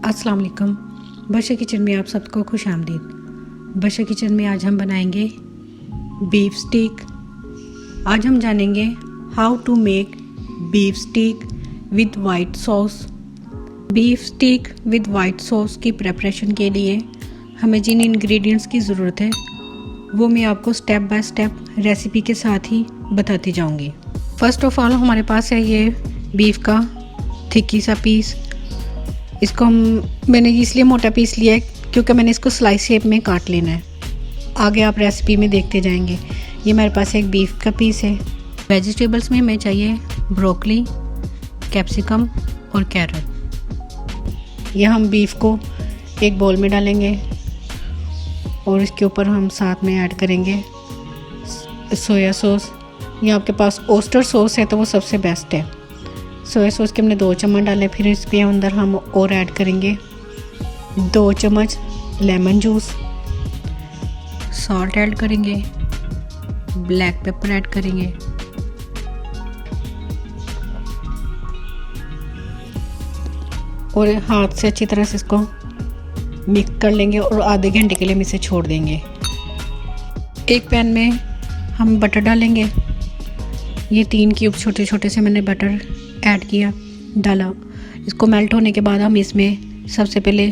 अस्सलाम वालेकुम। बशा किचन में आप सबको खुश आमदीद। बशा किचन में आज हम बनाएंगे बीफ स्टीक। आज हम जानेंगे how to make beef steak with white sauce. Beef steak with white sauce की प्रिपरेशन के लिए हमें जिन इंग्रेडिएंट्स की ज़रूरत है वो मैं आपको स्टेप बाय स्टेप रेसिपी के साथ ही बताती जाऊंगी। फ़र्स्ट ऑफ ऑल हमारे पास है ये बीफ का थिकी सा पीस। इसको मैंने इसलिए मोटा पीस लिया है क्योंकि मैंने इसको स्लाइस शेप में काट लेना है। आगे आप रेसिपी में देखते जाएंगे। ये मेरे पास एक बीफ का पीस है। वेजिटेबल्स में हमें चाहिए ब्रोकली, कैप्सिकम और कैरेट। यह हम बीफ को एक बाउल में डालेंगे और इसके ऊपर हम साथ में ऐड करेंगे सोया सॉस। या आपके पास ओस्टर सॉस है तो वो सबसे बेस्ट है। सोया सॉस के हमने 2 चम्मच डाले। फिर इसके अंदर हम और ऐड करेंगे 2 चम्मच लेमन जूस, सॉल्ट ऐड करेंगे, ब्लैक पेपर ऐड करेंगे, और हाथ से अच्छी तरह से इसको मिक्स कर लेंगे और आधे घंटे के लिए हम इसे छोड़ देंगे। एक पैन में हम बटर डालेंगे। ये 3 क्यूब छोटे छोटे से मैंने बटर ऐड किया, डाला। इसको मेल्ट होने के बाद हम इसमें सबसे पहले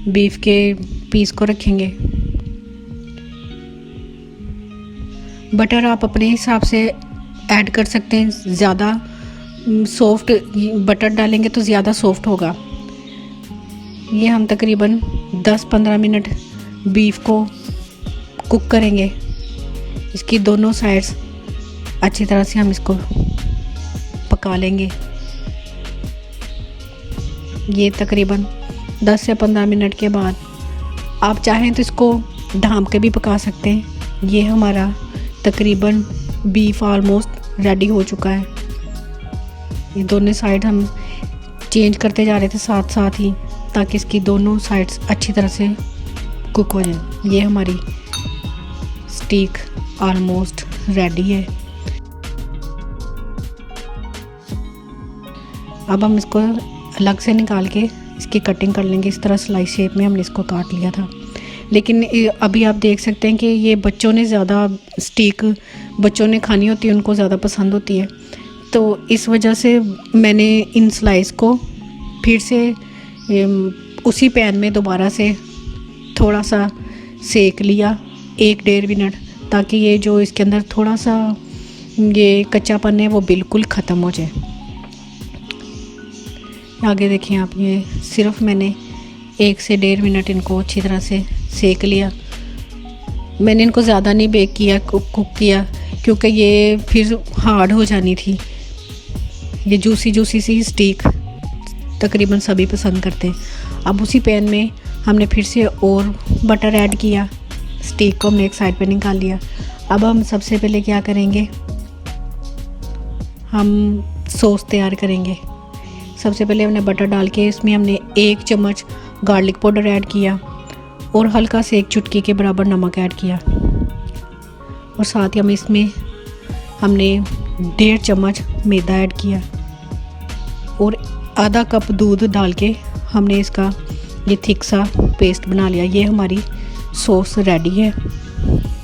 बीफ के पीस को रखेंगे। बटर आप अपने हिसाब से ऐड कर सकते हैं। ज़्यादा सॉफ्ट बटर डालेंगे तो ज़्यादा सॉफ्ट होगा। ये हम तकरीबन 10-15 मिनट बीफ को कुक करेंगे। इसकी दोनों साइड्स अच्छी तरह से हम इसको पका लेंगे। ये तकरीबन 10 से 15 मिनट के बाद आप चाहें तो इसको ढाँप के भी पका सकते हैं। ये हमारा तकरीबन बीफ ऑलमोस्ट रेडी हो चुका है। ये दोनों साइड हम चेंज करते जा रहे थे साथ साथ ही, ताकि इसकी दोनों साइड्स अच्छी तरह से कुक हो जाए। ये हमारी स्टीक ऑलमोस्ट रेडी है। अब हम इसको अलग से निकाल के इसकी कटिंग कर लेंगे। इस तरह स्लाइस शेप में हमने इसको काट लिया था। लेकिन अभी आप देख सकते हैं कि ये बच्चों ने ज़्यादा स्टीक बच्चों ने खानी होती है, उनको ज़्यादा पसंद होती है। तो इस वजह से मैंने इन स्लाइस को फिर से उसी पैन में दोबारा से थोड़ा सा सेक लिया 1-1.5 मिनट, ताकि ये जो इसके अंदर थोड़ा सा ये कच्चापन है वो बिल्कुल ख़त्म हो जाए। आगे देखिए आप, ये सिर्फ मैंने 1 से 1.5 मिनट इनको अच्छी तरह से सेक लिया। मैंने इनको ज़्यादा नहीं बेक किया, कुक किया, क्योंकि ये फिर हार्ड हो जानी थी। ये जूसी सी स्टीक तकरीबन सभी पसंद करते हैं। अब उसी पैन में हमने फिर से और बटर ऐड किया। स्टीक को हमने एक साइड पे निकाल लिया। अब हम सबसे पहले क्या करेंगे, हम सॉस तैयार करेंगे। सबसे पहले हमने बटर डाल के इसमें हमने 1 चम्मच गार्लिक पाउडर ऐड किया और हल्का से 1 चुटकी के बराबर नमक ऐड किया। और साथ ही हमने 1.5 चम्मच मैदा ऐड किया और आधा कप दूध डाल के हमने इसका ये थिक सा पेस्ट बना लिया। ये हमारी सॉस रेडी है।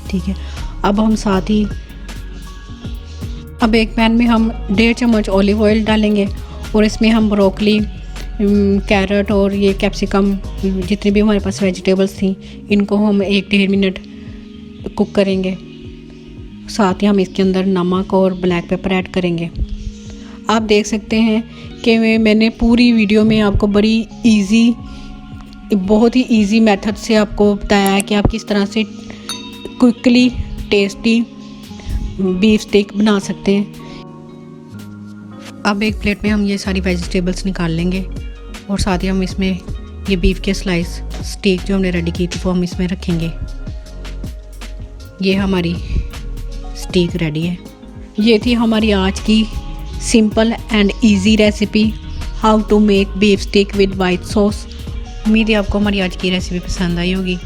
ठीक है। अब हम साथ ही एक पैन में हम 1.5 चम्मच ऑलिव ऑयल डालेंगे और इसमें हम ब्रोकली, कैरेट और ये कैप्सिकम, जितनी भी हमारे पास वेजिटेबल्स थी, इनको हम 1-1.5 मिनट कुक करेंगे। साथ ही हम इसके अंदर नमक और ब्लैक पेपर ऐड करेंगे। आप देख सकते हैं कि मैंने पूरी वीडियो में आपको बहुत ही इजी मेथड से आपको बताया है कि आप किस तरह से क्विकली टेस्टी बीफ स्टीक बना सकते हैं। अब एक प्लेट में हम ये सारी वेजिटेबल्स निकाल लेंगे और साथ ही हम इसमें ये बीफ के स्लाइस स्टीक जो हमने रेडी की थी वो हम इसमें रखेंगे। ये हमारी स्टीक रेडी है। ये थी हमारी आज की simple and easy recipe, how to make beef steak with white sauce. उम्मीद है आपको हमारी आज की रेसिपी पसंद आई होगी।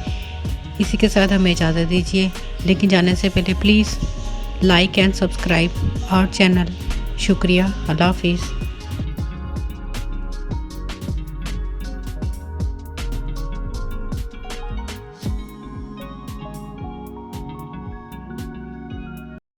इसी के साथ हमें इजाज़त दीजिए, लेकिन जाने से पहले please like and subscribe our channel. शुक्रिया। अल्लाह हाफिज़।